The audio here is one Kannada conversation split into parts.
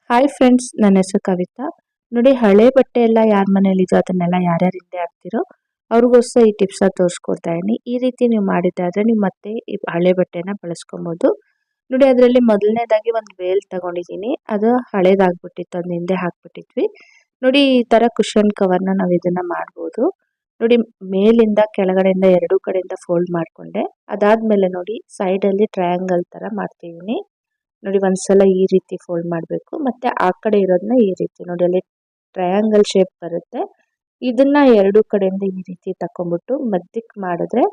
ಹಾಯ್ ಫ್ರೆಂಡ್ಸ್, ನನ್ನ ಹೆಸರು ಕವಿತಾ. ನೋಡಿ, ಹಳೆ ಬಟ್ಟೆ ಎಲ್ಲ ಯಾರ ಮನೇಲಿದೋ ಅದನ್ನೆಲ್ಲ ಯಾರ್ಯಾರು ಹಿಂದೆ ಹಾಕ್ತಿರೋ ಅವ್ರಿಗೋಸ್ಕರ ಈ ಟಿಪ್ಸ್ನ ತೋರಿಸ್ಕೊಡ್ತಾ ಇದ್ದೀನಿ. ಈ ರೀತಿ ನೀವು ಮಾಡಿದ್ದಾದ್ರೆ ನೀವು ಮತ್ತೆ ಈ ಹಳೆ ಬಟ್ಟೆನ ಬಳಸ್ಕೊಬೋದು. ನೋಡಿ, ಅದರಲ್ಲಿ ಮೊದಲನೇದಾಗಿ ಒಂದು ವೇಲ್ ತಗೊಂಡಿದ್ದೀನಿ. ಅದು ಹಳೇದಾಗ್ಬಿಟ್ಟಿತ್ತು, ಅದನ್ನ ಹಿಂದೆ ಹಾಕ್ಬಿಟ್ಟಿದ್ವಿ. ನೋಡಿ, ಈ ಥರ ಕುಷನ್ ಕವರ್ನ ನಾವು ಇದನ್ನ ಮಾಡ್ಬೋದು. ನೋಡಿ, ಮೇಲಿಂದ ಕೆಳಗಡೆಯಿಂದ ಎರಡೂ ಕಡೆಯಿಂದ ಫೋಲ್ಡ್ ಮಾಡಿಕೊಂಡೆ. ಅದಾದ್ಮೇಲೆ ನೋಡಿ, ಸೈಡಲ್ಲಿ ಟ್ರಯಾಂಗಲ್ ಥರ ಮಾಡ್ತಿದ್ದೀನಿ. ನೋಡಿ, ಒಂದ್ಸಲ ಈ ರೀತಿ ಫೋಲ್ಡ್ ಮಾಡಬೇಕು, ಮತ್ತೆ ಆ ಕಡೆ ಇರೋದನ್ನ ಈ ರೀತಿ ನೋಡಿ, ಅಲ್ಲಿ ಟ್ರಯಾಂಗಲ್ ಶೇಪ್ ಬರುತ್ತೆ. ಇದನ್ನ ಎರಡು ಕಡೆಯಿಂದ ಈ ರೀತಿ ತಕೊಂಡ್ಬಿಟ್ಟು ಮಧ್ಯಕ್ಕೆ ಮಾಡಿದ್ರೆ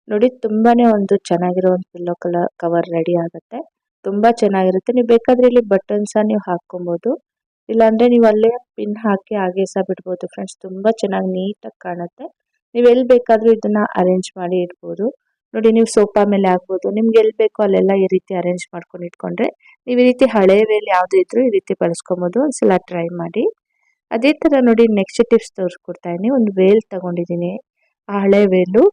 ನೋಡಿ, ತುಂಬಾನೇ ಒಂದು ಚೆನ್ನಾಗಿರೋ ಒಂದು ಪಿಲ್ಲೋ ಕವರ್ ರೆಡಿ ಆಗುತ್ತೆ. ತುಂಬಾ ಚೆನ್ನಾಗಿರುತ್ತೆ. ನೀವು ಬೇಕಾದ್ರೆ ಇಲ್ಲಿ ಬಟನ್ಸ್ ನೀವು ಹಾಕೊಬಹುದು, ಇಲ್ಲಾಂದ್ರೆ ನೀವು ಅಲ್ಲೇ ಪಿನ್ ಹಾಕಿ ಹಾಗೆ ಸಹ ಬಿಡ್ಬೋದು ಫ್ರೆಂಡ್ಸ್. ತುಂಬಾ ಚೆನ್ನಾಗಿ ನೀಟಾಗಿ ಕಾಣುತ್ತೆ. ನೀವು ಎಲ್ಲಿ ಬೇಕಾದ್ರೂ ಇದನ್ನ ಅರೇಂಜ್ ಮಾಡಿ ಇಡ್ಬೋದು. ನೋಡಿ, ನೀವು ಸೋಫಾ ಮೇಲೆ ಹಾಕ್ಬೋದು. ನಿಮ್ಗೆ ಎಲ್ಲಿ ಬೇಕೋ ಅಲ್ಲೆಲ್ಲ ಈ ರೀತಿ ಅರೇಂಜ್ ಮಾಡ್ಕೊಂಡು ಇಟ್ಕೊಂಡ್ರೆ ನೀವು ಈ ರೀತಿ ಹಳೆ ವೇಲ್ ಯಾವುದೇ ಇದ್ರೂ ಈ ರೀತಿ ಬಳಸ್ಕೊಬೋದು. ಒಂದ್ಸಲ ಟ್ರೈ ಮಾಡಿ. ಅದೇ ತರ ನೋಡಿ, ನೆಕ್ಸ್ಟ್ ಟಿಪ್ಸ್ ತೋರಿಸ್ಕೊಡ್ತಾ ಇದೀನಿ. ಒಂದು ವೇಲ್ ತಗೊಂಡಿದ್ದೀನಿ, ಆ ಹಳೆ ವೇಲು.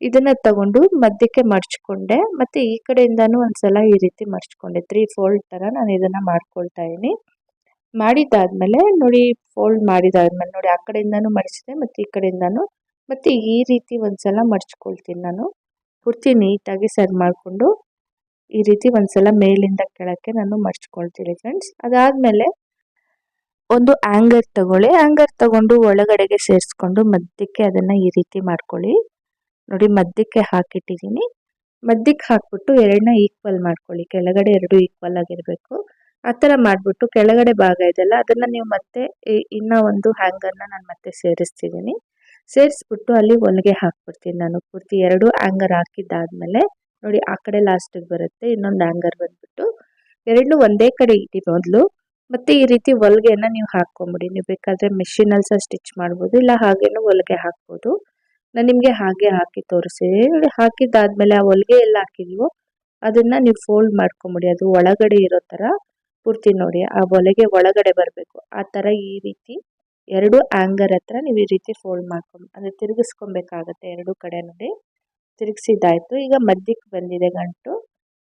ಇದನ್ನ ತಗೊಂಡು ಮಧ್ಯಕ್ಕೆ ಮಡ್ಚ್ಕೊಂಡೆ, ಮತ್ತೆ ಈ ಕಡೆಯಿಂದಾನು ಒಂದ್ಸಲ ಈ ರೀತಿ ಮಡ್ಚ್ಕೊಂಡೆ. 3 ಫೋಲ್ಡ್ ತರ ನಾನು ಇದನ್ನ ಮಾಡ್ಕೊಳ್ತಾ ಇದೀನಿ. ಮಾಡಿದ್ದಾದ್ಮೇಲೆ ನೋಡಿ, ಫೋಲ್ಡ್ ಮಾಡಿದಾದ್ಮೇಲೆ ನೋಡಿ, ಆ ಕಡೆಯಿಂದಾನು ಮಡಿಸಿದೆ ಮತ್ತೆ ಈ ಕಡೆಯಿಂದಾನು ಮತ್ತೆ ಈ ರೀತಿ ಒಂದ್ಸಲ ಮಡ್ಚ್ಕೊಳ್ತೀನಿ. ನಾನು ಪೂರ್ತಿ ನೀಟಾಗಿ ಸರಿ ಮಾಡಿಕೊಂಡು ಈ ರೀತಿ ಒಂದ್ಸಲ ಮೇಲಿಂದ ಕೆಳಕ್ಕೆ ನಾನು ಮಡ್ಚ್ಕೊಳ್ತೀನಿ ಫ್ರೆಂಡ್ಸ್. ಅದಾದ್ಮೇಲೆ ಒಂದು ಆಂಗರ್ ತಗೊಳ್ಳಿ. ಆಂಗರ್ ತಗೊಂಡು ಒಳಗಡೆಗೆ ಸೇರಿಸ್ಕೊಂಡು ಮಧ್ಯಕ್ಕೆ ಅದನ್ನ ಈ ರೀತಿ ಮಾಡ್ಕೊಳ್ಳಿ. ನೋಡಿ, ಮಧ್ಯಕ್ಕೆ ಹಾಕಿಟ್ಟಿದ್ದೀನಿ. ಮಧ್ಯಕ್ಕೆ ಹಾಕ್ಬಿಟ್ಟು ಎರಡನ್ನ ಈಕ್ವಲ್ ಮಾಡ್ಕೊಳ್ಳಿ. ಕೆಳಗಡೆ ಎರಡು ಈಕ್ವಲ್ ಆಗಿರ್ಬೇಕು. ಆ ಥರ ಮಾಡ್ಬಿಟ್ಟು ಕೆಳಗಡೆ ಭಾಗ ಇದೆಲ್ಲ ಅದನ್ನ ನೀವು ಮತ್ತೆ ಇನ್ನ ಒಂದು ಹ್ಯಾಂಗರ್ನ ನಾನು ಮತ್ತೆ ಸೇರಿಸ್ತಿದ್ದೀನಿ. ಸೇರಿಸ್ಬಿಟ್ಟು ಅಲ್ಲಿ ಹೊಲಿಗೆ ಹಾಕ್ಬಿಡ್ತೀನಿ ನಾನು. ಪೂರ್ತಿ ಎರಡು ಆಂಗರ್ ಹಾಕಿದ್ದಾದ್ಮೇಲೆ ನೋಡಿ, ಆ ಕಡೆ ಲಾಸ್ಟಿಗೆ ಬರುತ್ತೆ ಇನ್ನೊಂದು ಆಂಗರ್ ಬಂದ್ಬಿಟ್ಟು. ಎರಡು ಒಂದೇ ಕಡೆ ಇಡಿ ಮೊದಲು. ಮತ್ತೆ ಈ ರೀತಿ ಹೊಲಿಗೆಯನ್ನ ನೀವು ಹಾಕೊಂಬಿಡಿ. ನೀವು ಬೇಕಾದ್ರೆ ಮೆಷಿನಲ್ಲಿ ಸಹ ಸ್ಟಿಚ್ ಮಾಡ್ಬೋದು, ಇಲ್ಲ ಹಾಗೇನು ಹೊಲಿಗೆ ಹಾಕ್ಬೋದು. ನಾನು ನಿಮಗೆ ಹಾಗೆ ಹಾಕಿ ತೋರಿಸಿದೆ. ನೋಡಿ, ಹಾಕಿದ್ದಾದ್ಮೇಲೆ ಆ ಹೊಲಿಗೆ ಎಲ್ಲ ಹಾಕಿದೀವೋ ಅದನ್ನ ನೀವು ಫೋಲ್ಡ್ ಮಾಡ್ಕೊಂಬಿಡಿ. ಅದು ಒಳಗಡೆ ಇರೋ ತರ ಪೂರ್ತಿ ನೋಡಿ, ಆ ಹೊಲಿಗೆ ಒಳಗಡೆ ಬರಬೇಕು. ಆ ತರ ಈ ರೀತಿ ಎರಡು ಆಂಗರ್ ಹತ್ರ ನೀವು ಈ ರೀತಿ ಫೋಲ್ಡ್ ಅಂದ್ರೆ ತಿರುಗಿಸ್ಕೊಬೇಕಾಗತ್ತೆ ಎರಡು ಕಡೆ. ನೋಡಿ, ತಿರುಗಿಸಿದ್ದಾಯ್ತು. ಈಗ ಮಧ್ಯಕ್ಕೆ ಬಂದಿದೆ ಗಂಟು.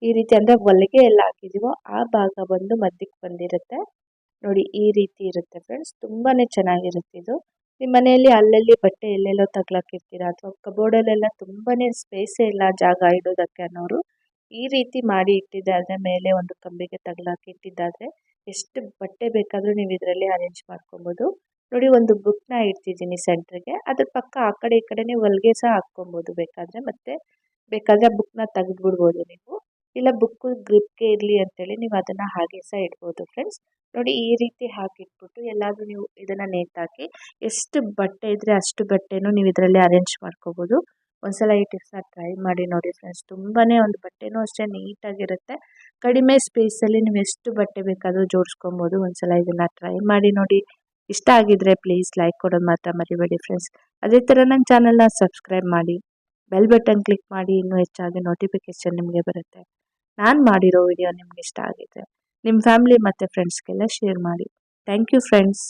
ಈ ರೀತಿ ಅಂದ್ರೆ ಹೊಲಿಗೆ ಎಲ್ಲ ಹಾಕಿದೀವೋ ಆ ಭಾಗ ಬಂದು ಮಧ್ಯಕ್ಕೆ ಬಂದಿರುತ್ತೆ. ನೋಡಿ, ಈ ರೀತಿ ಇರುತ್ತೆ ಫ್ರೆಂಡ್ಸ್. ತುಂಬಾನೇ ಚೆನ್ನಾಗಿರುತ್ತೆ ಇದು. ನಿಮ್ಮ ಮನೆಯಲ್ಲಿ ಅಲ್ಲಲ್ಲಿ ಬಟ್ಟೆ ಎಲ್ಲೆಲ್ಲೋ ತಗ್ಲಾಕಿರ್ತೀರಾ, ಅಥವಾ ಕಬೋರ್ಡಲ್ಲೆಲ್ಲ ತುಂಬಾನೇ ಸ್ಪೇಸೇ ಇಲ್ಲ ಜಾಗ ಇಡೋದಕ್ಕೆ ಅನ್ನೋರು ಈ ರೀತಿ ಮಾಡಿ ಇಟ್ಟಿದ್ದಾದ್ರೆ, ಮೇಲೆ ಒಂದು ಕಂಬಿಗೆ ತಗ್ಲಾಕಿ ಇಟ್ಟಿದ್ದಾದ್ರೆ ಎಷ್ಟು ಬಟ್ಟೆ ಬೇಕಾದ್ರೂ ನೀವು ಇದರಲ್ಲಿ ಅರೇಂಜ್ ಮಾಡ್ಕೊಬೋದು. ನೋಡಿ, ಒಂದು ಬುಕ್ನ ಇಡ್ತಿದ್ದೀನಿ ಸೆಂಟ್ರಿಗೆ. ಅದ್ರ ಪಕ್ಕ ಆ ಕಡೆ ಈ ಕಡೆನೇ ಹೊಲಿಗೆ ಸಹ ಹಾಕ್ಕೊಬೋದು ಬೇಕಾದ್ರೆ. ಮತ್ತೆ ಬೇಕಾದ್ರೆ ಬುಕ್ನ ತೆಗೆದ್ಬಿಡ್ಬೋದು ನೀವು, ಇಲ್ಲ ಬುಕ್ ಗ್ರಿಪ್ಗೆ ಇರಲಿ ಅಂತೇಳಿ ನೀವು ಅದನ್ನ ಹಾಗೆ ಸಹ ಇಡ್ಬೋದು ಫ್ರೆಂಡ್ಸ್. ನೋಡಿ, ಈ ರೀತಿ ಹಾಕಿಟ್ಬಿಟ್ಟು ಎಲ್ಲಾದ್ರೂ ನೀವು ಇದನ್ನ ನೇತಾಕಿ ಎಷ್ಟು ಬಟ್ಟೆ ಇದ್ರೆ ಅಷ್ಟು ಬಟ್ಟೆನೂ ನೀವು ಇದರಲ್ಲಿ ಅರೇಂಜ್ ಮಾಡ್ಕೋಬೋದು. ಒಂದ್ಸಲ ಈ ಟಿಪ್ಸ್ನ ಟ್ರೈ ಮಾಡಿ ನೋಡಿ ಫ್ರೆಂಡ್ಸ್. ತುಂಬಾನೇ ಒಂದು ಬಟ್ಟೆನೂ ಅಷ್ಟೇ ನೀಟಾಗಿರುತ್ತೆ. ಕಡಿಮೆ ಸ್ಪೇಸಲ್ಲಿ ನೀವು ಎಷ್ಟು ಬಟ್ಟೆ ಬೇಕಾದರೂ ಜೋಡಿಸ್ಕೊಬೋದು. ಒಂದ್ಸಲ ಇದನ್ನ ಟ್ರೈ ಮಾಡಿ ನೋಡಿ. ಇಷ್ಟ ಆಗಿದ್ರೆ ಪ್ಲೀಸ್ ಲೈಕ್ ಕೊಡೋದು ಮಾತ್ರ ಮರಿಬೇಡಿ ಫ್ರೆಂಡ್ಸ್. ಅದೇ ಥರ ನನ್ನ ಚಾನಲ್ನ ಸಬ್ಸ್ಕ್ರೈಬ್ ಮಾಡಿ, ಬೆಲ್ ಬಟನ್ ಕ್ಲಿಕ್ ಮಾಡಿ. ಇನ್ನೂ ಹೆಚ್ಚಾಗಿ ನೋಟಿಫಿಕೇಶನ್ ನಿಮಗೆ ಬರುತ್ತೆ. ನಾನು ಮಾಡಿರೋ ವಿಡಿಯೋ ನಿಮ್ಗೆ ಇಷ್ಟ ಆಗಿದ್ರೆ ನಿಮ್ಮ ಫ್ಯಾಮಿಲಿ ಮತ್ತು ಫ್ರೆಂಡ್ಸ್ಗೆಲ್ಲ ಶೇರ್ ಮಾಡಿ. Thank you friends.